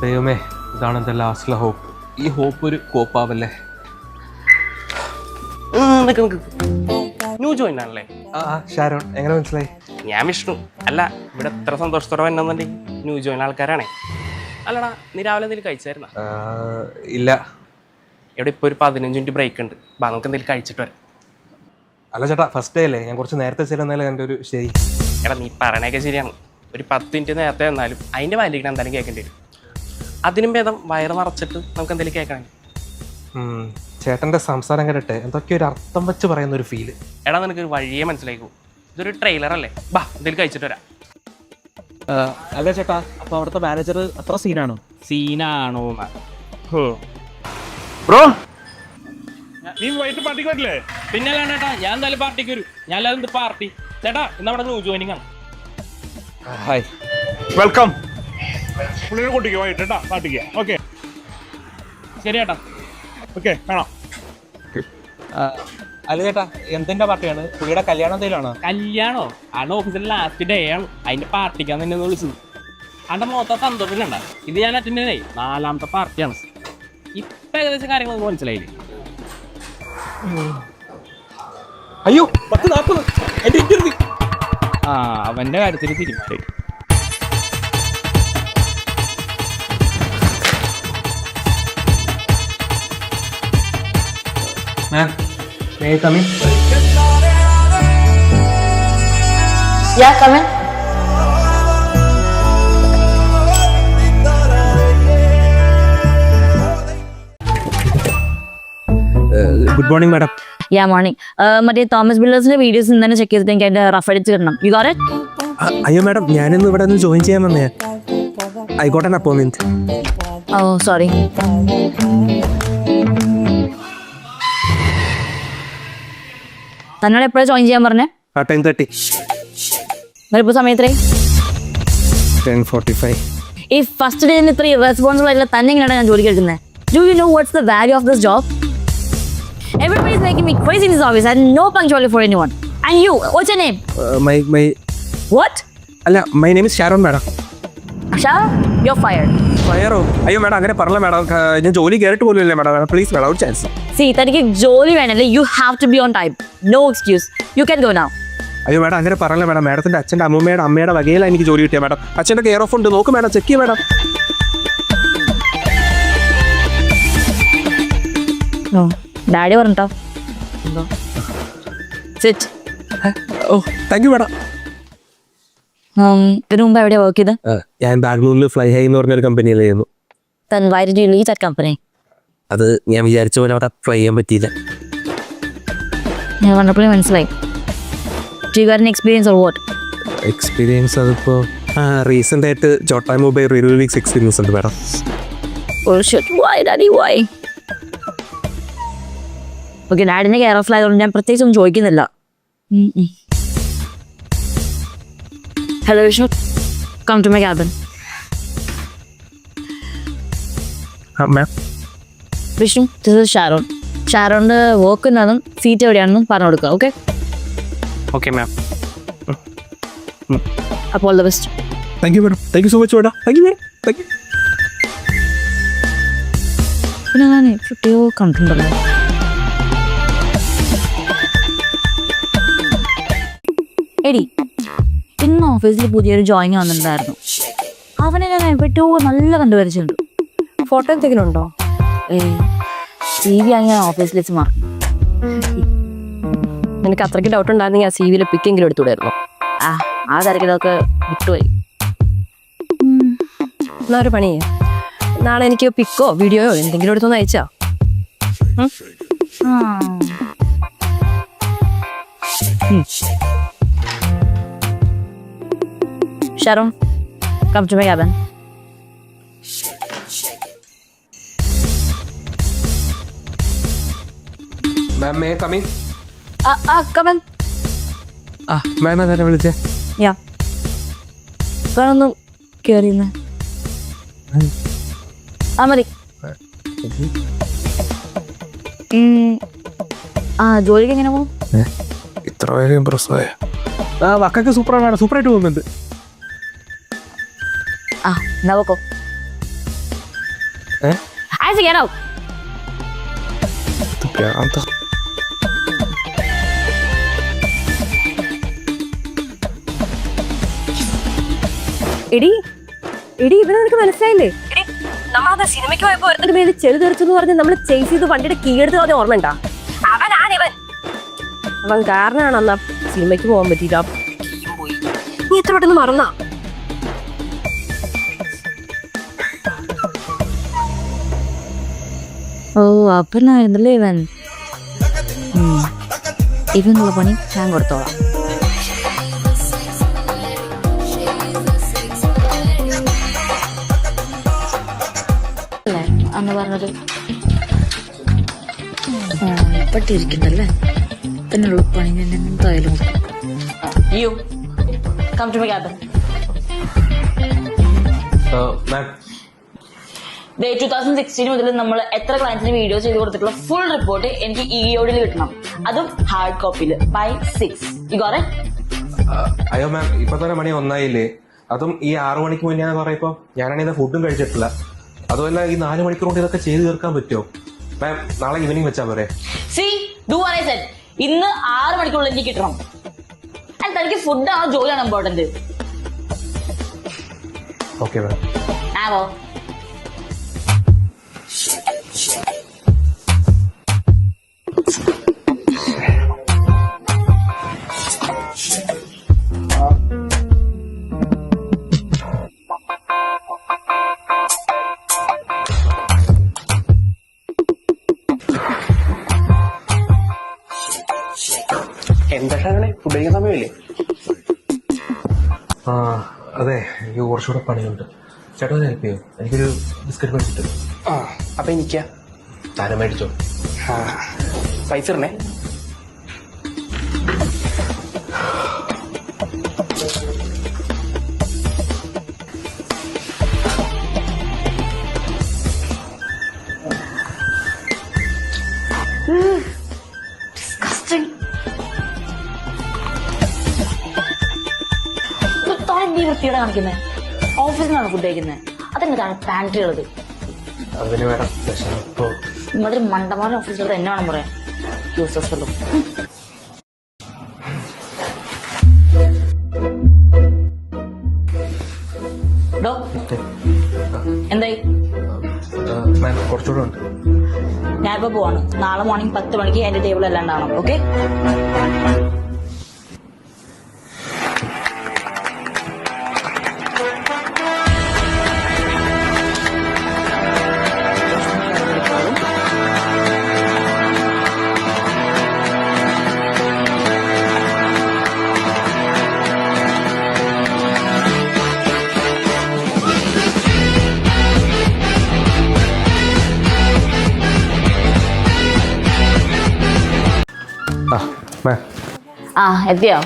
ദൈവമേ, ഇതാണ് എൻ്റെ ലാസ്റ്റിലെ ഹോപ്പ്. ഈ ഹോപ്പ് ഒരു കോപ്പാവല്ലേ. ന്യൂ ജോയിൻ ആണല്ലേ? ഷാരോൺ, എങ്ങനെ മനസ്സിലായി? ഞാൻ വിഷ്ണു. അല്ല, ഇവിടെ എത്ര സന്തോഷത്തോടെ വന്നെന്നുണ്ടെങ്കിൽ ന്യൂ ജോയിൻ ആൾക്കാരാണേ. അല്ലടാ, നീ രാവിലെ എന്തെങ്കിലും കഴിച്ചായിരുന്ന? ഇല്ല. ഇവിടെ ഇപ്പോൾ ഒരു 15 മിനിറ്റ് ബ്രേക്ക് ഉണ്ട്. നമുക്ക് എന്തെങ്കിലും കഴിച്ചിട്ട് വരാം. അല്ല ചേട്ടാ, ഫസ്റ്റ് ഡേ അല്ലേ, ഞാൻ കുറച്ച് നേരത്തെ ചെല്ലുന്നാലും എൻ്റെ ഒരു ശരി. എടാ, നീ പറയണൊക്കെ ശരിയാണ്. ഒരു 10 മിനിറ്റ് നേരത്തെ വന്നാലും അതിൻ്റെ വാലിക്കണം എന്തായാലും കേൾക്കേണ്ടി വരും. അതിനും ഭേദം വയറ് നിറച്ചിട്ട് നമുക്ക് എന്തെങ്കിലും കേൾക്കണം. ചേട്ടൻ്റെ സംസാരം കേട്ടെ എന്തൊക്കെ ഒരു അർത്ഥം വെച്ച് പറയുന്ന ഒരു ഫീല്. എടാ, നിനക്കൊരു വഴിയെ മനസ്സിലാക്കൂ. ഇതൊരു ട്രെയിലർ അല്ലേ. ബാ, എന്തെങ്കിലും കഴിച്ചിട്ട് വരാം. അല്ല ചേട്ടാ, അപ്പോൾ അവിടുത്തെ മാനേജർ അത്ര സീനാണോ? സീനാണോ? ബ്രോ, നീ വൈകിട്ട് പാർട്ടിക്ക് വരില്ലേ? പിന്നെ ചേട്ടാ, ഞാൻ എന്തായാലും പാർട്ടിക്ക് വരും. ഞാൻ എന്ത് പാർട്ടി ചേട്ടാ? ഇന്ന് അവിടെ ന്യൂ ജോയിനിങ് ആണ്. Hi, welcome. പുള്ളിനെ കൂട്ടിക്കോ വൈകിട്ട് പാർട്ടിക്ക്. ഓക്കെ ശരി ചേട്ടാ. ഓക്കെ, വേണം. അല്ല ചേട്ടാ, എന്തിന്റെ പാർട്ടിയാണ്? പുള്ളിയുടെ കല്യാണം എന്തെങ്കിലുമാണോ? കല്യാണോ? ആണ് ഓഫീസിലെ ലാസ്റ്റ് ഡേ ആണ്. അതിന്റെ പാർട്ടിക്കാണ് എന്നെ വിളിച്ചത്. അതിന്റെ മൊത്തം സന്തോഷത്തിലുണ്ട. ഇത് ഞാൻ അറ്റൻഡ് ചെയ്തേ 4ാമത്തെ പാർട്ടിയാണ്. ഇപ്പൊ ഏകദേശം കാര്യങ്ങൾ മനസ്സിലായില്ലേ? അയ്യോ, 10:40 എന്റെ ഇന്റർവ്യൂ. അവന്റെ കാര്യത്തിൽ തീരുമാനം. Ma'am, may I come in? Yeah, come in. Good morning, madam. Yeah, morning. മറ്റേ തോമസ് ബിൽഡേഴ്സിന്റെ വീഡിയോസ് ഇന്നലെ ചെക്ക് ചെയ്തിട്ട് എനിക്ക് അതിന്റെ റഫ് അടിച്ച് കിട്ടണം. You got it? അയ്യോ മാഡം, ഞാനിന്ന് ഇവിടെ നിന്ന് ജോയിൻ ചെയ്യാൻ വന്നേ. I got an appointment. Oh sorry. തന്നോട് എപ്പോഴാണ് ജോയിൻ ചെയ്യാൻ പറഞ്ഞേ? 10:30. ഇപ്പോൾ സമയത്രേ? 10:45. ഈ ഫസ്റ്റ് ഡേന് ഇത്ര റെസ്പോൺസിബിൾ ആയില്ല തന്നെ എങ്ങനെയാണ് ഞാൻ ജോലിക്ക് എടുക്കുന്നത്? Do you know what's the value of this job? Everybody is making me crazy in this office. I had no punctuality for anyone. And you, what's your name? My What? അല്ല, my name is Sharon, madam. Asha, you're fired. ഫയറോ? അയ്യോ madam, അങ്ങനെ പറഞ്ഞില്ല madam. ഞാൻ ജോലി കയറിട്ട് പോലും ഇല്ലേ madam. Please madam, ഒരു ചാൻസ്. See, തനിക്ക് ജോലി വേണല്ലേ? You have to be on time. No excuse. You can go now. അയ്യോ മാഡം, അങ്ങനെ പറഞ്ഞില്ല മാഡം. മാഡത്തിന്റെ അച്ഛൻ്റെ അമ്മയുടെ വകയിലാണ് എനിക്ക് ജോലി കിട്ടിയ മാഡം. അച്ഛൻ്റെ കെയർ ഓഫ് ഉണ്ട്, നോക്ക് മാഡം, ചെക്ക് ചെയ്യ മാഡം. No. ഡാഡി പറഞ്ഞോ. Sit. Oh, thank you madam. ഇതിനു മുമ്പ് എവിടെയാ വർക്ക് ചെയ്ത്? ഞാൻ ബാംഗ്ലൂരിൽ ഫ്ലൈ ഹൈ എന്ന് പറഞ്ഞൊരു കമ്പനിയിലായിരുന്നു. Then why did you leave that company? അത് ഞാൻ വിചാരിച്ച പോലെ അവിടെ ഫ്ലൈ ചെയ്യാൻ പറ്റിയില്ല. ഞാൻ കണ്ടപ്പോഴേ മനസ്സിലായി. Do you got an experience or what? Experience അതിപ്പോൾ റീസെൻ്റ് ആയിട്ട് ജോട്ടാ മൊബൈൽ റിയൽ വീക്സ് എക്സ്പീരിയൻസ് ഉണ്ട് madam. Oh shit, why daddy, why? Okay, ഡാഡിൻ്റെ കെയർ ഓഫ് ആയതുകൊണ്ട് ഞാൻ പ്രത്യേകിച്ച് ഒന്നും ചോദിക്കുന്നില്ല. Hello Vishnu, come to my cabin. Ma'am, Vishnu, this is Sharon. ഷാരോണിൻ്റെ വർക്ക് എന്താണെന്നും സീറ്റ് എവിടെയാണെന്നും പറഞ്ഞു കൊടുക്കുക. ഓക്കെ? Okay ma'am. അപ്പോൾ all the best. Thank you madam. Thank you so much madam. Thank you madam. Thank you. പിന്നെ ഞാൻ എപ്പോഴോ കണ്ടിട്ടുണ്ടല്ലോ. എടി, ഇന്ന് ഓഫീസിൽ പുതിയൊരു ജോയിൻ വന്നിട്ടുണ്ടായിരുന്നു. അവനെ ഞാൻ എവിടെയോ നല്ല കണ്ടുവരിച്ചിട്ടുണ്ട്. ഫോട്ടോ എന്തെങ്കിലും ഉണ്ടോ? CV ആയി ഞാൻ ഓഫീസിൽ വെച്ച് മാറി. നിനക്ക് അത്രയ്ക്ക് ഡൗട്ട് ഉണ്ടായിരുന്നെങ്കിൽ ആ CV പിക്കെങ്കിലും എടുത്തുകൂടായിരുന്നു. ആ തിരക്കിലൊക്കെ വിട്ടുപോയി. എന്നാ ഒരു പണിയേ, നാളെ എനിക്ക് പിക്കോ വീഡിയോയോ എന്തെങ്കിലും എടുത്തൊന്ന് അയച്ചോ. Sharon, come to my cabin. Ma'am, may I come in? Come in. Ma'am അതാരാ വിളിച്ചേ? Yeah. വേണൊന്നും കയറിയെന്ന്. മതി. ജോലിക്ക് എങ്ങനെ പോകും? ഇത്ര വേഗം ഇമ്പ്രസ്സായ? വക്കൊക്കെ സൂപ്പറാണ്, സൂപ്പറായിട്ട് പോകുന്നുണ്ട്. എന്നാ പോക്കോ. I say get out. എടി എടി ഇവനെ നിനക്ക് മനസ്സിലായില്ലേ? നമ്മളത് സിനിമയ്ക്ക് പോയപ്പോ ഒരു മേലെ ചെറു തെറിച്ചെന്ന് പറഞ്ഞ് നമ്മൾ ചേസ് ചെയ്ത് വണ്ടിയുടെ കീ എടുത്ത് പറഞ്ഞ ഓർമ്മ ഉണ്ടാ? അവൻ കാരണമാണ് അന്ന് സിനിമയ്ക്ക് പോകാൻ പറ്റിയില്ല. നീ എത്ര പെട്ടെന്ന് മറന്നാ? ഓ അപ്പനായിരുന്നല്ലേ ഇവൻ. ഇവനുള്ള പണി ഞാൻ കൊടുത്തോളാം. അന്ന് പറഞ്ഞത് പട്ടിയിരിക്കണ്ടല്ലേ, പിന്നുള്ള പണി ഞാൻ എന്തായാലും. You come to my cabin. ഡേ 2016 മുതൽ നമ്മൾ എത്ര ക്ലയൻസിന് വീഡിയോ ചെയ്ത് കൊടുത്തിട്ടുള്ള ഫുൾ റിപ്പോർട്ട് എനിക്ക് ഇയോഡിൽ കിട്ടണം, അതും hard കോപ്പിയിൽ by 6. You got it? അയ്യോ മാം, ഇപ്പൊ തന്നെ മണി 1 അതും ഈ 6 മണിക്ക് മുന്നേ പറയപ്പോ ഞാനാണെങ്കിൽ ഫുഡും കഴിച്ചിട്ടില്ല. അതുമല്ല ഈ 4 മണിക്കൂർ കൊണ്ട് ഇതൊക്കെ ചെയ്ത് തീർക്കാൻ പറ്റുമോ മാം? നാളെ ഈവനിങ് വെച്ചാ പോരെ? See, do what I said. ഇന്ന് 6 മണിക്കുള്ളിൽ എനിക്ക് കിട്ടണം. തനിക്ക് ഫുഡാണോ ജോലിയാണോ ഇമ്പോർട്ടന്റ്? Okay ma'am. ആവോ എന്താ ഫുഡ് കഴിക്കാൻ സമയമില്ലേ? ആ അതെ, എനിക്ക് കുറച്ചുകൂടെ പണിയുണ്ട്. ചേട്ടൻ ഹെൽപ്പ് ചെയ്യോ? എനിക്കൊരു ബിസ്ക്കറ്റ് മേടിച്ചിട്ട്. ആ അപ്പൊ എനിക്കാ താരം മേടിച്ചോ. പൈസ ഇടണേ. വൃത്തിയുടെ കാണിക്കുന്നത്. ഓഫീസിലാണ് ഫുഡ് കഴിക്കുന്നത്, അതെന്നെ താഴെ പാൻട്രി ഉള്ളത്. അതിന് വേണം ഇമാതിരി മണ്ടമാരുടെ ഓഫീസിലത് എന്നാണ് പറയാൻ യൂസസ് ഫെല്ലോ. എന്തായി? കുറച്ചുകൂടെ ഉണ്ട്. ഞാനിപ്പോ പോവാണ്. നാളെ മോർണിംഗ് 10 മണിക്ക് എന്റെ ടേബിൾ എല്ലാം ഉണ്ടാവണം. ഓക്കെ? എത്തിയോ?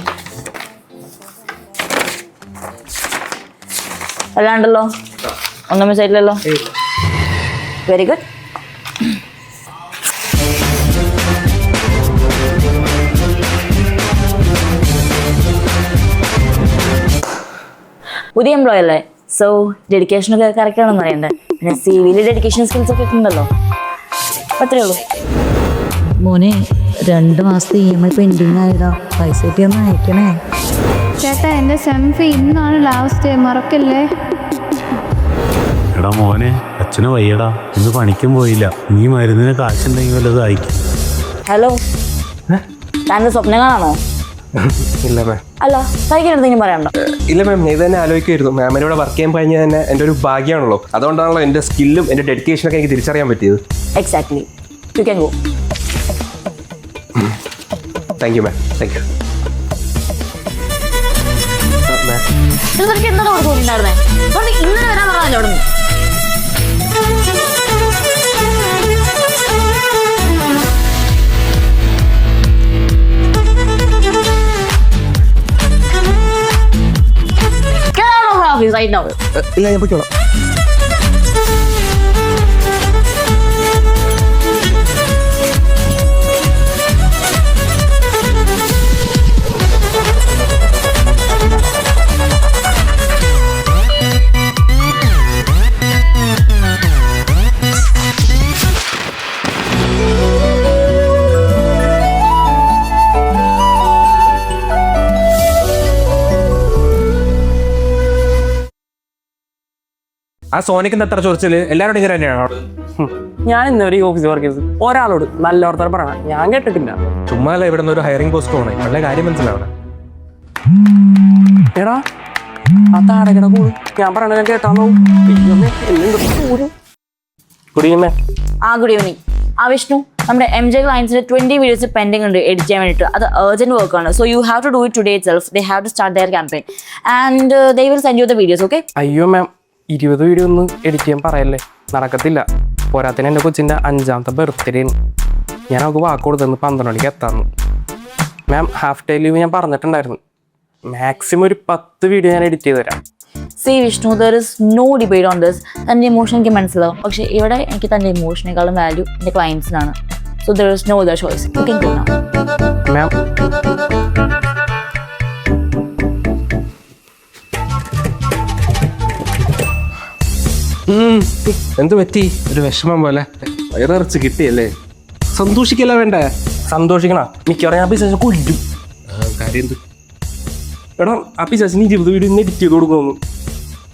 അല്ലാണ്ടല്ലോ, ഒന്നും മിസ്സായിട്ടില്ലല്ലോ. Very good. പുതിയ എംപ്ലോയി അല്ലേ, സോ ഡെഡിക്കേഷനൊക്കെ കറക്റ്റ് ആണെന്ന് അറിയണ്ടേ. പിന്നെ CV-യിൽ ഡെഡിക്കേഷൻ സ്കിൽസ് ഒക്കെ ഉണ്ടല്ലോ. അത്രേ ഉള്ളൂ. മോനെ 2 മാസത്തെ EMI പെൻഡിങ് ആയതാ, പൈസ കിട്ടിയൊന്ന് അയക്കണേ. ചേട്ടാ, എൻ്റെ സെം ഫീ ഇന്നാണ് ലാസ്റ്റ്, മറക്കല്ലേ. എടാ മോനെ, അച്ഛന് വയ്യടാ, ഇന്ന് പണിക്കും പോയില്ല. നീ മരുന്നിന് കാശുണ്ടെങ്കിൽ വല്ലതും അയക്കും. ഹലോ, താൻ്റെ സ്വപ്നം കാണാണോ? ഇല്ല മാം. അല്ല, തനിക്ക് എന്തെങ്കിലും പറയാനുണ്ടോ? ഇല്ല മാം, ഞാൻ ഇത് തന്നെ ആലോചിക്കുമായിരുന്നു. മാമിന് ഇവിടെ വർക്ക് ചെയ്യാൻ കഴിഞ്ഞാൽ തന്നെ എൻ്റെ ഒരു ഭാഗ്യമാണല്ലോ. അതുകൊണ്ടാണല്ലോ എൻ്റെ സ്കില്ലും എൻ്റെ ഡെഡിക്കേഷനൊക്കെ എനിക്ക് തിരിച്ചറിയാൻ പറ്റിയത്. Exactly. U can go. Thank you ma'am. Thank you. നിനക്ക് എന്താണ് അവിടെ തോന്നിണ്ടായിരുന്നേ? ഇന്നലെ വരാൻ പറഞ്ഞല്ലോ അവിടെ നിന്ന്. Get out of my office right now. ഇല്ല, ഞാൻ പോയിക്കോളാം. ആ സോനിക്കിന്റെ എത്ര ചോദിച്ചാല് എല്ലാവരോടും ഇങ്ങനെ തന്നെയാണ്. ഞാൻ ഇന്നവരെ ഈ ഓഫീസിൽ വർക്ക് ചെയ്തത് ഒരാളോട് നല്ല ഓർത്താൻ പറയണം, ഞാൻ കേട്ടിട്ടില്ല. ചുമ്മാ ഇവിടെ നിന്ന് ഒരു ഹയറിംഗ് പോസ്റ്റ് പോണേ, നല്ല കാര്യം മനസ്സിലാവണം. എടാ ആ താടകട കൂടും ഞാൻ പറയണ കേട്ടാന്നോ. Good evening. Good evening. Vishnu, നമ്മുടെ MJ ക്ലയൻസിന് 20 വീഡിയോസ് പെൻഡിങ് ഉണ്ട് എഡിറ്റ് ചെയ്യാൻ വേണ്ടിയിട്ട്. അത് അർജന്റ് വർക്കാണ്. So you have to do it today itself. They have to start their campaign and they will send you the videos. Okay? അയ്യോ ma'am, 20 video ഒന്നും edit ചെയ്യാൻ പറയല്ലേ, നടക്കത്തില്ല. പോരാത്തിന് എൻ്റെ കൊച്ചിൻ്റെ 5ാമത്തെ ബർത്ത്ഡേ ആണ്. ഞാൻ അവൾക്ക് വാക്ക് കൊടുത്തെന്ന് 12 മണിക്ക് എത്താമെന്ന്. മാം ഹാഫ് ഡേ ലീവ് ഞാൻ പറഞ്ഞിട്ടുണ്ടായിരുന്നു. മാക്സിമം ഒരു 10 വീഡിയോ ഞാൻ എഡിറ്റ് ചെയ്ത് തരാം. See Vishnu, there is no debate on this. തൻ്റെ ഇമോഷൻ എനിക്ക് മനസ്സിലാവും, പക്ഷേ ഇവിടെ എനിക്ക് തൻ്റെ ഇമോഷനേക്കാളും വാല്യൂ എൻ്റെ ക്ലയൻസിനാണ്. So there is no other choice. You can go now. Ma'am എന്ത് പറ്റി? ഒരു വിഷമം പോലെ വയറിറച്ച് കിട്ടിയല്ലേ? സന്തോഷിക്കല്ല വേണ്ടേ? സന്തോഷിക്കണ മിക്കവാറും ഞാൻ ബിസിനസ് കൊല്ലും. കാര്യം എന്ത്? എടാ ആ ബിസിനസിന് 20 വീഡിയോ ഇന്ന് എഡിറ്റ് ചെയ്ത് കൊടുക്കുന്നു.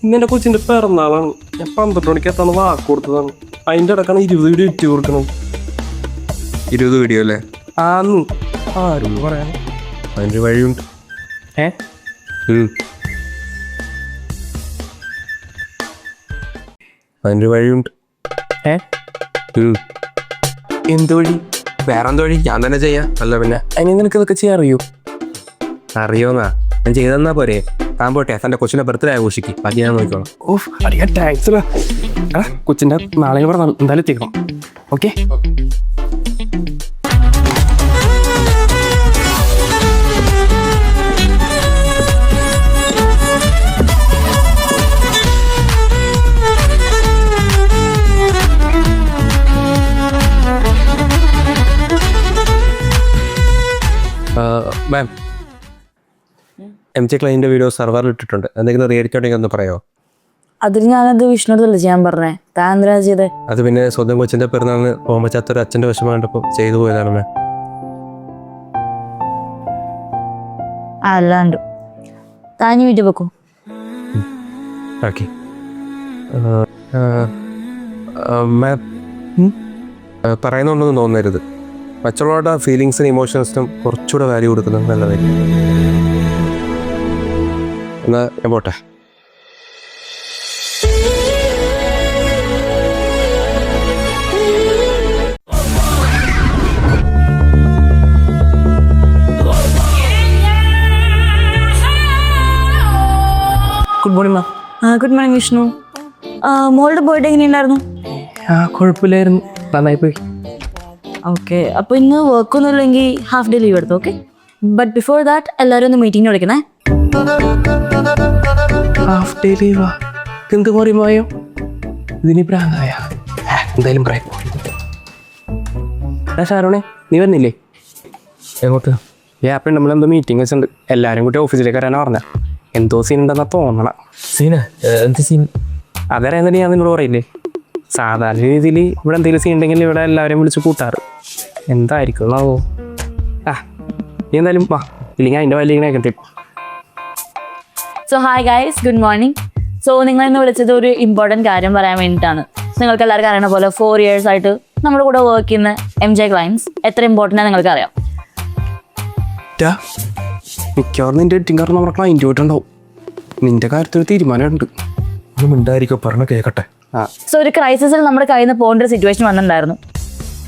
ഇന്ന് എൻ്റെ കൊച്ചിൻ്റെ പിറന്നാളാണ്. ഞാൻ 12 മണിക്ക് എത്താന്ന് വാക്ക് കൊടുത്തതാണ്. അതിൻ്റെ ഇടക്കാണ് 20 വീഡിയോ എഡിറ്റ് കൊടുക്കണം. 20 വീഡിയോ അല്ലേ? ആന്ന് ആരും പറയാൻ. അതിൻ്റെ വഴിയുണ്ട്. അതിൻ്റെ വഴിയുണ്ട്. എന്ത് വഴി? വേറെന്ത് വഴി? ഞാൻ തന്നെ ചെയ്യാം. അല്ല പിന്നെ അതിന് നിനക്ക് ഇതൊക്കെ ചെയ്യാൻ അറിയോ? അറിയോന്നാ? ഞാൻ ചെയ്തെന്നാ പോരെ? താൻ പോട്ടെ, തൻ്റെ കൊച്ചിൻ്റെ ബർത്ത്ഡേ ആഘോഷിക്കും. ബാക്കി ഞാൻ നോക്കിക്കോളാം. ഓഫ് അടിയാ താങ്ക്സ്. എടാ കൊച്ചിൻ്റെ നാളെ പറഞ്ഞ എന്തായാലും എത്തിക്കണം. ഓക്കെ? മാം, MJ ക്ലൈൻ്റെ വീഡിയോ സെർവറിൽ ഇട്ടിട്ടുണ്ട്. എന്തെങ്കിലും റിയാലിറ്റി ഉണ്ടെങ്കിൽ ഒന്ന് പറയാമോ? അതിന് ഞാനത് വിഷ്ണുവിനോടല്ലേ ചെയ്യാൻ പറഞ്ഞേ, താൻ എന്തിനാ ചെയ്തേ? അത് പിന്നെ സ്വന്തം കൊച്ചിൻ്റെ പിറന്നാളിന് പോകാൻ പറ്റാത്തൊരു അച്ഛൻ്റെ വിഷമം കണ്ടപ്പോൾ ചെയ്തു പോയതാണ് മാം. അല്ലാണ്ട് താൻ വീഡിയോ വെക്കും. ഓക്കെ മാം, പറയുന്നുണ്ടെന്ന് തോന്നരുത്. മറ്റുള്ളവരുടെ ഫീലിങ്സിനും ഇമോഷൻസിനും കുറച്ചുകൂടെ വാല്യൂ കൊടുക്കുന്നത് നല്ലതായിരിക്കും. എന്നാൽ ഞാൻ പോട്ടെ. Good morning ma'am. Good morning Vishnu. മോളുടെ ബർത്ത്ഡേ എങ്ങനെയുണ്ടായിരുന്നു? കുഴപ്പമില്ലായിരുന്നു, നന്നായി പോയി. ഓക്കെ, അപ്പോൾ ഇന്ന് വർക്കൊന്നും ഇല്ലെങ്കിൽ ഹാഫ് ഡേ ലീവ് എടുത്തു. ഓക്കെ, ബട്ട് ബിഫോർ ദാറ്റ് എല്ലാവരും ഒന്ന് മീറ്റിംഗ് വിളിക്കണേ. ഹാഫ് ഡേ ലീവാ? എന്ത് പറയുമ്പോയോ ഇതിന് പ്രാന്തായ? എന്തായാലും പറയാം. ഷാരോണേ, നീ വരുന്നില്ലേ? എങ്ങോട്ട്? ആപ്പിൾ നമ്മളെന്തോ മീറ്റിംഗ് വെച്ചിട്ടുണ്ട്. എല്ലാവരും കൂട്ടി ഓഫീസിലേക്ക് വരാനാ പറഞ്ഞ. എന്തോ സീൻ ഉണ്ടെന്നാ തോന്നണം. സീന? എന്ത് സീൻ? അതറിയാൻ തന്നെ ഞാൻ നിന്നോട് പറയില്ലേ. സാധാരണ രീതിയിൽ ഇവിടെ എന്തെങ്കിലും സീൻ ഉണ്ടെങ്കിൽ ഇവിടെ എല്ലാവരെയും വിളിച്ച് കൂട്ടാറ്. എന്തായിരിക്കും എന്നാവോ? നീ എന്തായാലും വാ, ഇല്ലെങ്കിൽ അതിൻ്റെ വലിയ കേട്ടെ. So hi guys, good morning. So നിങ്ങൾ ഇന്ന് വിളിച്ചത് ഒരു ഇമ്പോർട്ടൻറ്റ് കാര്യം പറയാൻ വേണ്ടിയിട്ടാണ്. നിങ്ങൾക്ക് എല്ലാവർക്കും അറിയണ പോലെ 4 years ആയിട്ട് നമ്മുടെ കൂടെ വർക്ക് ചെയ്യുന്ന MJ ക്ലയൻസ് എത്ര ഇമ്പോർട്ടൻ്റ് ആണ് നിങ്ങൾക്ക് അറിയാം. മിക്കവാറും നിൻ്റെ എഡിറ്റിംഗ് കാരണം നമ്മുടെ ക്ലൈൻറ്റ് പോയിട്ടുണ്ടാവും. നിൻ്റെ കാര്യത്തിൽ തീരുമാനമുണ്ട്. ഒന്നും ഉണ്ടായിരിക്കും, പറഞ്ഞ കേൾക്കട്ടെ. സോ ഒരു ക്രൈസിസിൽ നമ്മുടെ കയ്യിൽ നിന്ന് പോകേണ്ട ഒരു സിറ്റുവേഷൻ വന്നിട്ടുണ്ടായിരുന്നു.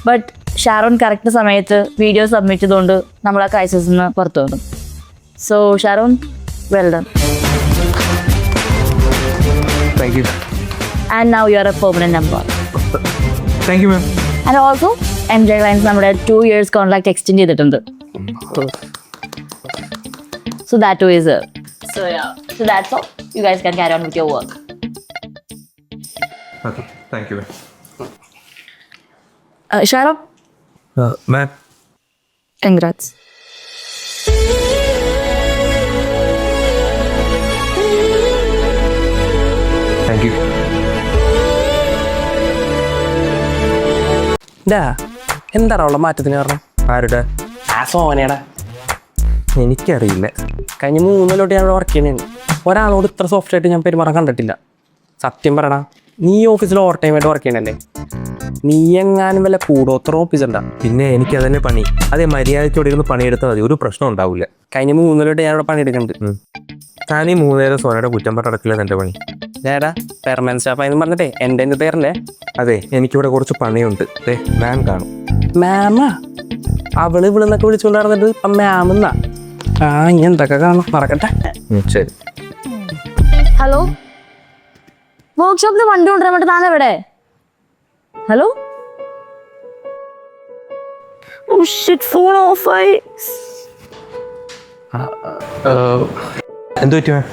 ബട്ട് ഷാരോൺ കറക്റ്റ് സമയത്ത് വീഡിയോ സബ്മിറ്റ് ചെയ്തുകൊണ്ട് നമ്മൾ ആ ക്രൈസിസിൽ നിന്ന് പുറത്തു വന്നു. So Sharon, well done. Thank you. And now you are a permanent number. Thank you ma'am. And also MJ clients നമ്മുടെ 2 years കോൺട്രാക്ട് എക്സ്റ്റെൻഡ് ചെയ്തിട്ടുണ്ട്. So that too is so yeah. So that's all. You guys can carry on with your work. Okay, thank you. Sharon? Ma'am. Congrats. Thank you. എന്താണോ ഉള്ള മാറ്റത്തിന് കാരണം? ആരുടെ? ആ സോനയുടെ. എനിക്കറിയില്ല. കഴിഞ്ഞ 3 കൊല്ലമായിട്ട് ഞാൻ വർക്ക് ചെയ്യുന്നതാണ്. ഒരാളോട് ഇത്ര സോഫ്റ്റ് ആയിട്ട് ഞാൻ പെരുമാറാൻ കണ്ടിട്ടില്ല. സത്യം പറയടാ, നീ ഓഫീസിൽ ഓവർ ടൈം ആയിട്ട് വർക്ക് ചെയ്യണല്ലേ? നീ എങ്ങാനും വല്ല കൂടോത്ര ഓഫീസുണ്ടാ? പിന്നെ എനിക്ക് അതന്നെ പണി. അതെ, മര്യാദയ്ക്കോടെ ഇരുന്ന് പണിയെടുത്താൽ മതി, ഒരു പ്രശ്നം ഉണ്ടാവില്ല. കഴിഞ്ഞ 3 കൊല്ലമായിട്ട് ഞാനിവിടെ പണിയെടുക്കുന്നുണ്ട്. താനീ 3 നേരം സോനയുടെ കുറ്റം പറഞ്ഞടക്കില്ല എൻ്റെ പണി. ചേട്ടാ പെർമനന്റ് സ്റ്റാഫായെന്ന് പറഞ്ഞിട്ടേ എൻ്റെ പേരല്ലേ? അതെ, എനിക്കിവിടെ കുറച്ച് പണിയുണ്ട്. മാം കാണും. മാമാ? അവള് ഇവിടുന്നൊക്കെ വിളിച്ചുകൊണ്ട് നടന്നിട്ട് ഇപ്പം മാമെന്നാ? ആ, ഇനി എന്തൊക്കെ കാണും, മറക്കട്ടെ. ശരി. ഹലോ, വർക്ക്ഷോപ്പിൽ വണ്ടി കൊണ്ടുവരാൻ വേണ്ടി താൻ എവിടെ? ഹലോ, ഫോൺ ഓഫായി. എന്ത് പറ്റി മാം?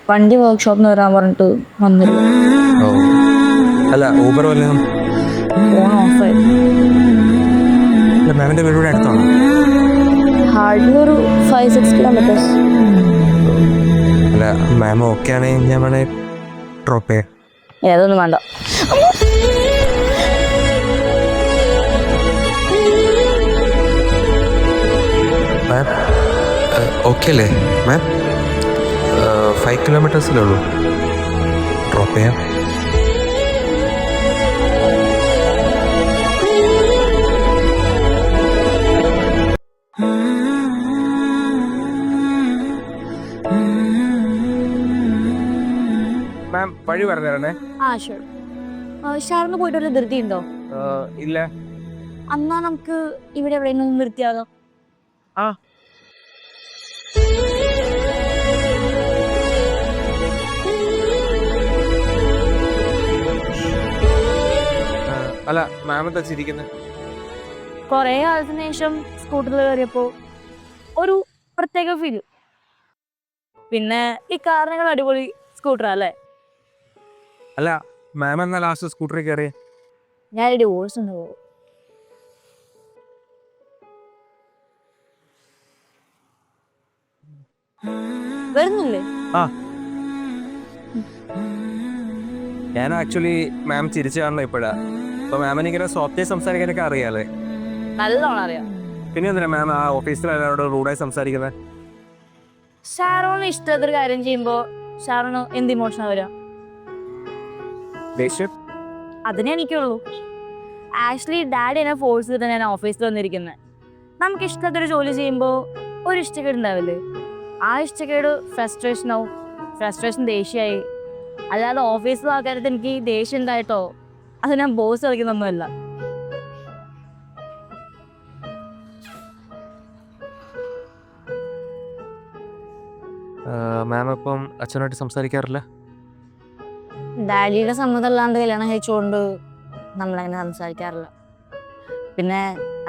വണ്ടി വർക്ക്ഷോപ്പിൽ നിന്ന് വരാൻ പറഞ്ഞിട്ട് വന്നില്ല. അല്ല, ഊബർ വല്ലതും? ഫോൺ ഓഫായി. മാമിൻ്റെ വീട് ഇവിടെ അടുത്താണോ? ഹാർഡ്ലി ഒരു 5-6 കിലോമീറ്റേഴ്സ്. അല്ല, മാം ഓക്കെ ആണെങ്കിൽ ഞാൻ വേണേ ഡ്രോപ്പ് ചെയ്യാം. ഏതൊന്നും വേണ്ട. മാം ഓക്കെ അല്ലേ മാം? 5 കിലോമീറ്റേഴ്സിലേ ഉള്ളൂ, ഡ്രോപ്പ് ചെയ്യാം. മാം വഴി പറഞ്ഞു തരണേ. ആ ഷുർ. ഷാറിന് പോയിട്ട് വല്ല ധൃതി ഉണ്ടോ? ഇല്ല. എന്നാ നമുക്ക് ഇവിടെ എവിടെയെങ്കിലും നിർത്തിയാലോ? ആ. അല്ല, മാം എന്താ ചിരിക്കുന്നത്? കൊറേ കാലത്തിന് ശേഷം സ്കൂട്ടറിൽ കയറിയപ്പോ ഒരു പ്രത്യേക ഫീൽ. പിന്നെ ഈ കാറിനേക്കാൾ അടിപൊളി സ്കൂട്ടറാ അല്ലേ? അല്ല, മാം എന്നാ ലാസ്റ്റ് സ്കൂട്ടറിൽ കയറി? ഞാൻ ഡിവോഴ്സ് ഉണ്ട്. വരുന്നില്ലേ? ആ, ഞാൻ ആക്ച്വലി മാം ചിരിച്ചു കാണല്ലോ ഇപ്പോഴാ. അപ്പൊ മാമിന് ഇങ്ങനെ സോഫ്റ്റ് സംസാരിക്കാനൊക്കെ അറിയാലേ? നല്ലോണം അറിയാം. പിന്നെ എന്തിനാ മാം ആ ഓഫീസിൽ എല്ലാവരോട് റൂഡായി സംസാരിക്കുന്നത്? ഷാറോണ് ഇഷ്ടത്തൊരു കാര്യം ചെയ്യുമ്പോ ഷാറോണ് എന്ത് ഇമോഷനാ വരിക? ദേഷ്യം. അതിനെ എനിക്കുള്ളൂ. ആക്ച്വലി ഡാഡി എന്നെ ഫോഴ്സ് ചെയ്തിട്ട് ഞാൻ ഓഫീസിൽ വന്നിരിക്കുന്നത്. നമുക്ക് ഇഷ്ടത്തൊരു ജോലി ചെയ്യുമ്പോൾ ഒരു ഇഷ്ടക്കേട് ഉണ്ടാവില്ലേ? ആ ഇഷ്ടക്കേട് ഫ്രസ്ട്രേഷനാവും. ഫ്രസ്ട്രേഷൻ ദേഷ്യമായി. അല്ലാതെ ഓഫീസിലെ ആൾക്കാരത്ത് എനിക്ക് ദേഷ്യം ഉണ്ടായിട്ടോ അത് ഞാൻ ബോസ് കളിക്കുന്നൊന്നുമല്ല. മാം അപ്പം അച്ഛനായിട്ട് സംസാരിക്കാറില്ല? ഡാഡിയുടെ സമ്മതമല്ലാണ്ട് കല്യാണം കഴിച്ചുകൊണ്ട് നമ്മളങ്ങനെ സംസാരിക്കാറില്ല. പിന്നെ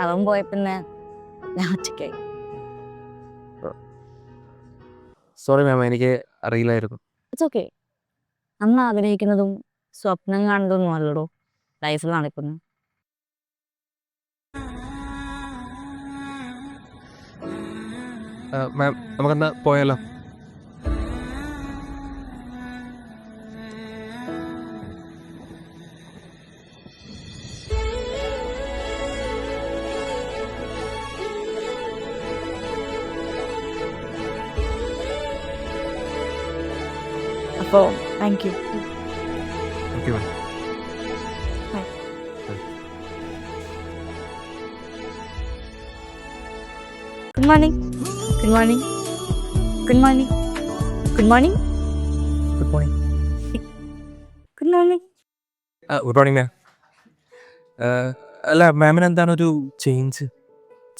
അവൻ പോയ പിന്നെ ഞാൻ ഒറ്റയ്ക്കായി. സോറി മാം, എനിക്ക് അറിയില്ലായിരുന്നു. It's okay. നമ്മൾ ആഗ്രഹിക്കുന്നതും സ്വപ്നം കാണുന്നതൊന്നും അല്ലടോ ലൈഫിൽ നടക്കുന്നു. മാം നമുക്കെന്നാ പോയാലോ? അപ്പോൾ thank you. Okay ma'am. Good morning. Good morning. Good morning. Good morning. Good morning. Good morning. Good morning ma'am. അല്ല, മാമിന് എന്താണ് ഒരു ചേഞ്ച്?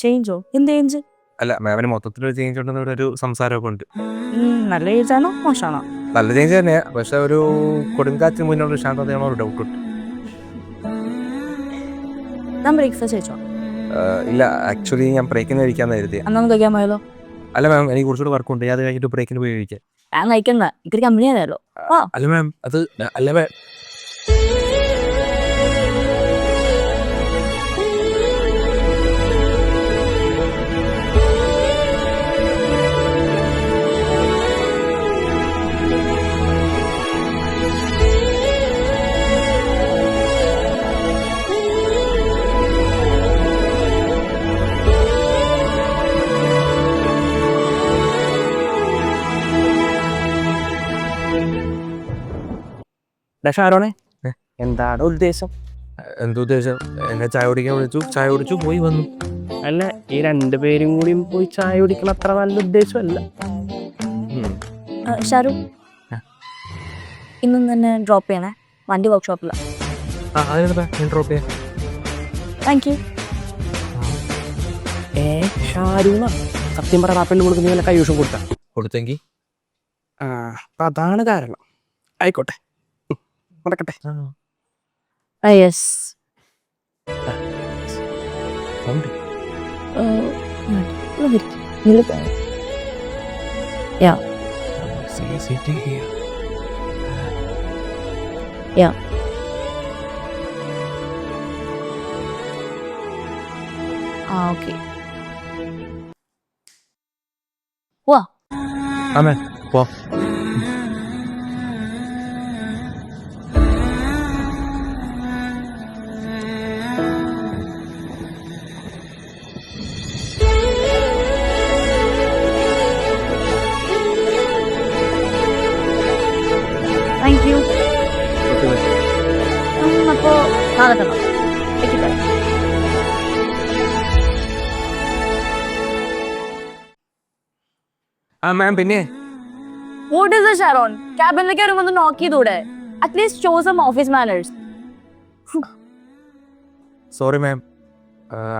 ചേഞ്ചോ? എന്ത് ചേഞ്ച്? അല്ല, മാമിന് മൊത്തത്തിലൊരു ചേഞ്ച് ഉണ്ടെന്ന് ഒരു സംസാരമൊക്കെ ഉണ്ട്. നല്ല ചേഞ്ചാണോ മോശമാണോ? നല്ല ചേഞ്ച് തന്നെയാ, പക്ഷെ ഒരു കൊടുങ്കാറ്റിന് മുന്നുള്ള ശാന്തതയാണോ ഒരു ഡൗട്ട് ഉണ്ട്. ഞാൻ ബ്രേക്ക്ഫാസ്റ്റ് കഴിച്ചോ? ഇല്ല, ആക്ച്വലി ഞാൻ ബ്രേക്കിന് കഴിക്കാന്ന് കരുതിയ. അന്നൊന്ന് കഴിക്കാൻ പോയാലോ? അല്ല മാം, എനിക്ക് കുറച്ചുകൂടെ വർക്കുണ്ട്, അത് കഴിഞ്ഞിട്ട് ബ്രേക്കിന് പോയി കഴിക്കാം. ഞാൻ കഴിക്കണ്ട, ഇക്കൊരു കമ്പനി ആയാലോ. അല്ല മാം, അത് അല്ല മാം. ഷാരോണേ, എന്താണ് ഉദ്ദേശം? എന്തുദ്ദേശം? എന്നെ ചായ കുടിക്കാൻ വിളിച്ചു, ചായ കുടിച്ചു, പോയി വന്നു. അല്ല, ഈ രണ്ടുപേരും കൂടിയും പോയി ചായ കുടിക്കണം അത്ര നല്ല ഉദ്ദേശമല്ല. ഷാരു, ഇന്നും തന്നെ ഡ്രോപ്പ് ചെയ്യണേ, വണ്ടി വർക്ക്ഷോപ്പില. ഡ്രോപ്പ് ചെയ്യാം. Thank you. ഷാരൂണ സത്യം പറയാ, പെണ്ണ് കൊടുക്കുന്ന നീ കൈവശം കൊടുത്തെങ്കിൽ അപ്പൊ അതാണ് കാരണം. ആയിക്കോട്ടെ, നടക്കട്ടെ. Yes. Yeah. Yeah. Okay. Wow. ആമേ പോ. Thank you. അപ്പോൾ നാളെ കാണാം. Take it back. മാം പിന്നെ What is this, Sharon? ക്യാബിനിലേക്ക് വരുമ്പോൾ ഒന്ന് നോക്ക് ചെയ്തൂടെ? At least show some office manners. Sorry ma'am,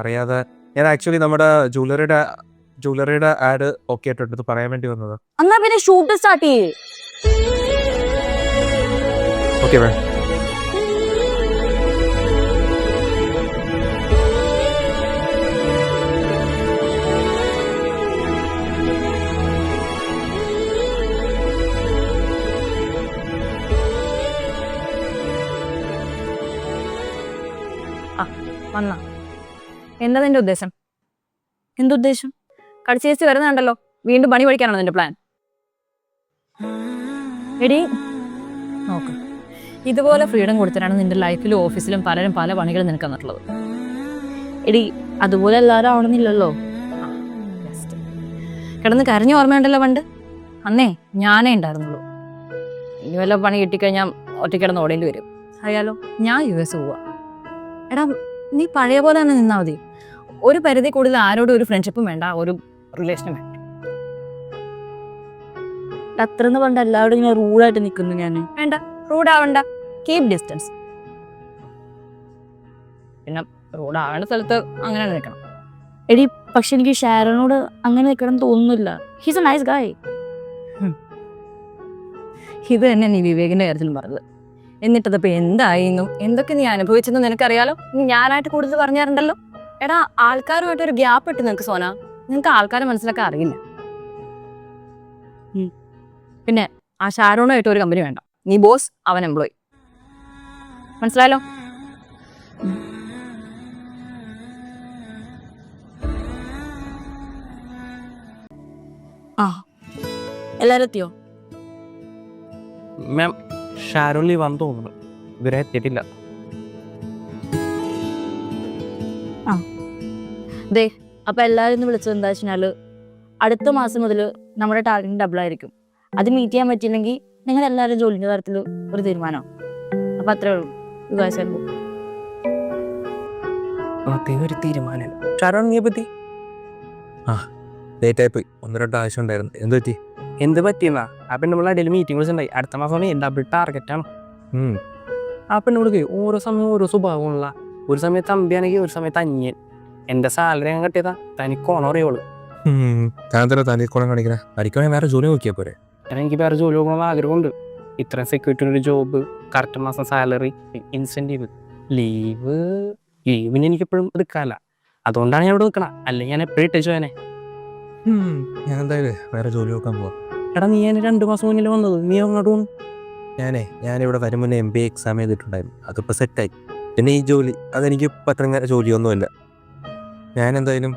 അറിയാതെ ഞാൻ ആക്ച്വലി നമ്മുടെ ജ്വല്ലറിയുടെ ആഡ് ഓക്കെ ആയിട്ടുണ്ട് പറയാൻ വേണ്ടി വന്നത്. എന്നാ പിന്നെ ഷൂട്ട് സ്റ്റാർട്ട് ചെയ്യേ. Okay ma'am. വന്നാ എന്താ നിന്റെ ഉദ്ദേശം? എന്തുദ്ദേശം? കടിച്ചേച്ച് വരുന്നുണ്ടല്ലോ, വീണ്ടും പണി പഠിക്കാനാണോ നിന്റെ പ്ലാൻ? എടി നോക്ക്, ഇതുപോലെ ഫ്രീഡം കൊടുത്തിട്ടാണ് നിന്റെ ലൈഫിലും ഓഫീസിലും പലരും പല പണികളും നിനക്ക് തന്നിട്ടുള്ളത്. എടി അതുപോലെ എല്ലാവരും ആവണമെന്നില്ലല്ലോ. കിടന്ന് കരഞ്ഞ ഓർമ്മയുണ്ടല്ലോ പണ്ട്, അന്നേ ഞാനേ ഉണ്ടായിരുന്നുള്ളൂ. ഇനി വല്ല പണി കിട്ടിക്കഴിഞ്ഞാൽ ഒറ്റക്കിടന്ന് ഓടേണ്ടി വരും. അറിയാലോ, ഞാൻ US പോവാ. എടാ നീ പഴയ പോലെ തന്നെ നിന്നാ മതി. ഒരു പരിധി കൂടുതൽ ആരോടും ഒരു ഫ്രണ്ട്ഷിപ്പും വേണ്ട, ഒരു റിലേഷനും വേണ്ട. അത്രന്ന് പണ്ട് എല്ലാവരും ഇങ്ങനെ റൂഡായിട്ട് നിൽക്കുന്നു ഞാൻ. വേണ്ട, റൂഡാവണ്ട, കീപ് ഡിസ്റ്റൻസ്. പിന്നെ റൂഡാവേണ്ട സ്ഥലത്ത് അങ്ങനെ നിൽക്കണം. എടി പക്ഷെ എനിക്ക് ഷാരോനോട് അങ്ങനെ നിൽക്കണം തോന്നുന്നില്ല. ഹീസ് എ നൈസ് ഗായ്. ഇത് തന്നെ നീ വിവേകിന്റെ കാര്യത്തിലും പറഞ്ഞത്. എന്നിട്ടതപ്പോ എന്തായിരുന്നു, എന്തൊക്കെ നീ അനുഭവിച്ചെന്ന് നിനക്കറിയാലോ. നീ ഞാനായിട്ട് കൂടുതൽ പറഞ്ഞാറുണ്ടല്ലോ. എടാ ആൾക്കാരുമായിട്ട് ഒരു ഗ്യാപ്പ് ഇട്ട് നിനക്ക് സോന, നിനക്ക് ആൾക്കാരെ മനസ്സിലാക്കാൻ അറിയില്ല. പിന്നെ ആ ഷാരോണുമായിട്ട് ഒരു കമ്പനി വേണ്ട. നീ ബോസ്, അവൻ എംപ്ലോയി, മനസ്സിലായല്ലോ. ആ എല്ലാരും എത്തിയോ? മാം, ഷാരോൺ ലീവ് ആണെന്ന് തോന്നുന്നു, ഇതുവരെ എത്തിയിട്ടില്ല. ദേ അപ്പൊ എല്ലാവരും ഇന്ന് വിളിച്ചത് എന്താ വെച്ചാൽ, അടുത്ത മാസം മുതൽ നമ്മുടെ ടാർഗറ്റ് ഡബിൾ ആയിരിക്കും. അത് മീറ്റ് ചെയ്യാൻ പറ്റിയില്ലെങ്കിൽ നിങ്ങൾ എല്ലാവരും ജോലിന്റെ കാര്യത്തിൽ ഒരു തീരുമാനം. അപ്പൊ അത്രേ ഉള്ളൂ. ഒരു തീരുമാനം. ഷാരോൺ നീ പറ്റി ലേറ്റായി പോയി, 1-2 ആവശ്യം ഉണ്ടായിരുന്നു. എന്ത് പറ്റി? എന്ത് പറ്റിയെന്നാ? ആ പെണ്ണുള്ള ഇടയിൽ മീറ്റിംഗ്സ് ഉണ്ടായി. അടുത്ത മാസം ഡബിൾ ടാർഗറ്റാണ്. ആ പെണ്ണുങ്ങൾക്ക് ഓരോ സമയം ഓരോ സ്വഭാവമുള്ള, ഒരു സമയത്ത് അമ്പിയാണെങ്കിൽ ഒരു സമയത്ത് അന്യൻ. എന്റെ സാലറി ഞാൻ കട്ടിയതാ, തനിക്കോണോ അറിയോളൂ. തനിക്കോണം കാണിക്കണേ. അടിക്കണേ വേറെ ജോലി നോക്കിയാ പോരെ? എനിക്ക് വേറെ ജോലി നോക്കണമെന്ന് ആഗ്രഹമുണ്ട്. ഇത്രയും സെക്യൂരിറ്റി ഒരു ജോബ്, കറക്റ്റ് മാസം സാലറി, ഇൻസെൻറ്റീവ്, ലീവിന് എനിക്ക് എപ്പോഴും എടുക്കാല്ല. അതുകൊണ്ടാണ് ഞാൻ ഇവിടെ നിൽക്കണം. അല്ലെങ്കിൽ ഞാൻ എപ്പോഴും ഇട്ടേച്ചു പോയനെ. ഞാൻ എന്തായാലും വേറെ ജോലി നോക്കാൻ പോവാം. എടാ നീ ഞാൻ 2 മാസം മുന്നിൽ വന്നത്, നീ അങ്ങോട്ട് പോകുന്നു. ഞാനിവിടെ വരും മുന്നേ MBA എക്സാം ചെയ്തിട്ടുണ്ടായിരുന്നു, അതിപ്പോൾ സെറ്റായി. പിന്നെ ഈ ജോലി അതെനിക്ക് പറ്റുന്ന ജോലിയൊന്നുമില്ല. ഞാൻ എന്തായാലും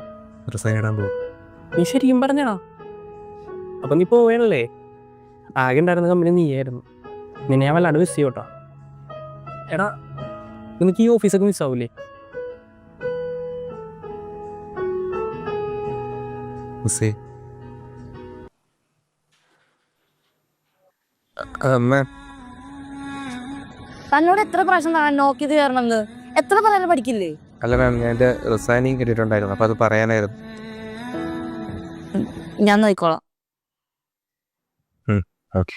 റിസൈൻ ഇടാൻ പോകും. നീ ശരിക്കും പറഞ്ഞാ? അപ്പം നീ പോവേണല്ലേ? ആകെ ഉണ്ടായിരുന്ന കമ്പനി നീയായിരുന്നു. നിന്നെ ഞാൻ വല്ലാണ്ട് മിസ് ചെയ്യോട്ടോ. എടാ നിനക്ക് ഈ ഓഫീസൊക്കെ മിസ്സാവൂലേ? തന്നോട് എത്ര പ്രാവശ്യം നോക്ക് ചെയ്ത് കയറണമെന്ന് എത്ര പറയാൻ പഠിക്കില്ലേ? അല്ല മാം, ഞാൻ എൻ്റെ റിസൈനിങ് കിട്ടിയിട്ടുണ്ടായിരുന്നു, അപ്പോൾ അത് പറയാനായിരുന്നു. ഞാൻ നോക്കിക്കോളാം. ഓക്കെ.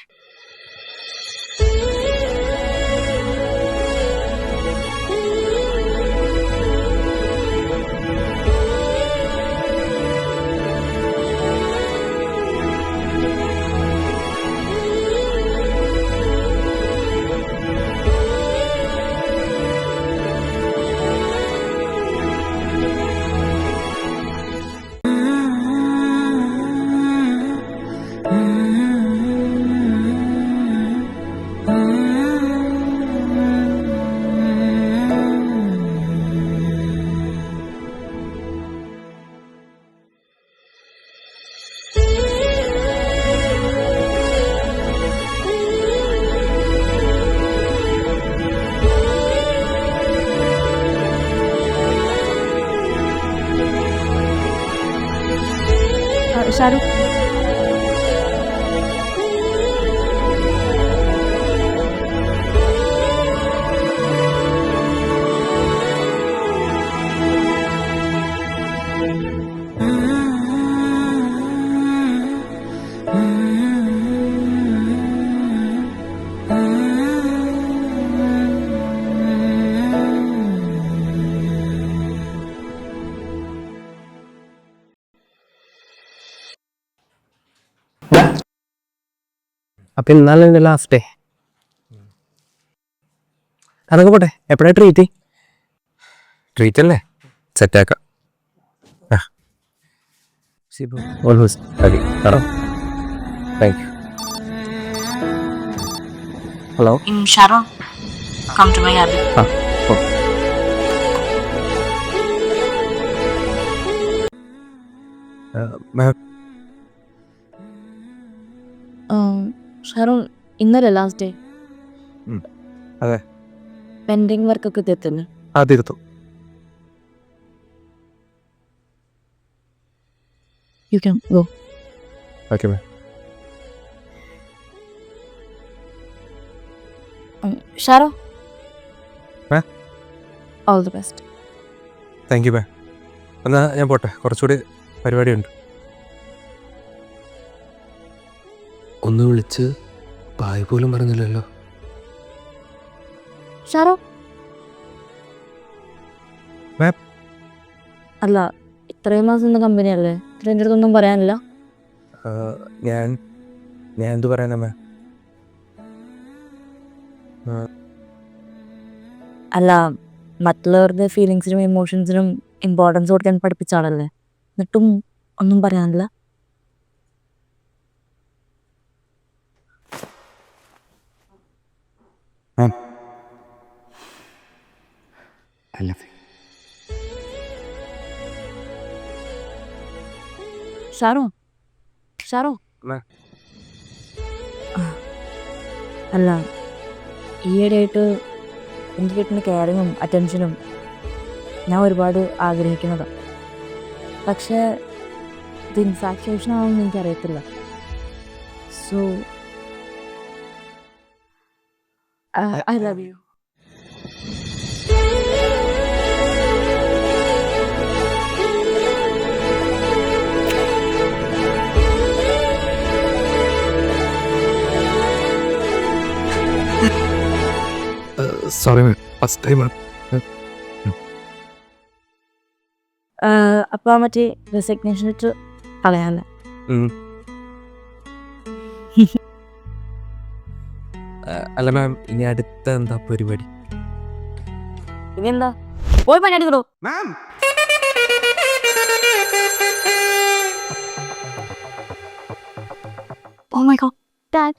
ഷാരു, അപ്പം ഇന്നാലും എൻ്റെ ലാസ്റ്റ് ഡേ. അതൊക്കെ പോട്ടെ, എപ്പോഴാണ് ട്രീറ്റ്? ട്രീറ്റ് അല്ലേ, സെറ്റാക്കാം. Almost ready. Thank you. Hello Sharon, come to my cabin. Ma'am, Sharon, ഇന്നലെ ലാസ്റ്റ് ഡേ. അതെ. പെൻഡിങ് വർക്കൊക്കെ തീർത്തന്നെ? തീർത്തു. You can go. Okay ma'am. ഷാറോ, ma'am, all the best. Thank you ma'am. എന്നാൽ ഞാൻ പോട്ടെ, കുറച്ചുകൂടി പരിപാടിയുണ്ട്. ഒന്ന് വിളിച്ച് ബായ് പോലും പറഞ്ഞില്ലല്ലോ. ഷാറോ, മാം, അല്ല ഇത്രയും മാസം ഇന്ന് കമ്പനി അല്ലേ, എൻ്റെ അടുത്തൊന്നും പറയാനില്ല. ഞാൻ എന്ത് പറയാനാ മാം? അല്ല, മറ്റുള്ളവരുടെ ഫീലിങ്സിനും ഇമോഷൻസിനും ഇമ്പോർട്ടൻസ് കൊടുക്കാൻ പഠിപ്പിച്ച ആളല്ലേ, എന്നിട്ടും ഒന്നും പറയാനില്ല. ഷാറോ, ഷാറോ, മാം. അല്ല ഈയിടെയായിട്ട് എനിക്ക് കിട്ടുന്ന കെയറിങ്ങും അറ്റൻഷനും ഞാൻ ഒരുപാട് ആഗ്രഹിക്കുന്നതാണ്. പക്ഷേ ഇത് ഇൻഫാക്ച്വേഷൻ ആവുമെന്ന് എനിക്കറിയത്തില്ല. So I love you. Sorry ma'am, first time. അപ്പം മറ്റേ റെസിഗ്നേഷൻ ഇട്ട് കളയാല്ലേ? അല്ല മാം, ഇനി അടുത്ത എന്താ പരിപാടി? ഇനിയെന്താ, പോയി പണി എടുക്കണോ? മാം, Oh my god, Dad.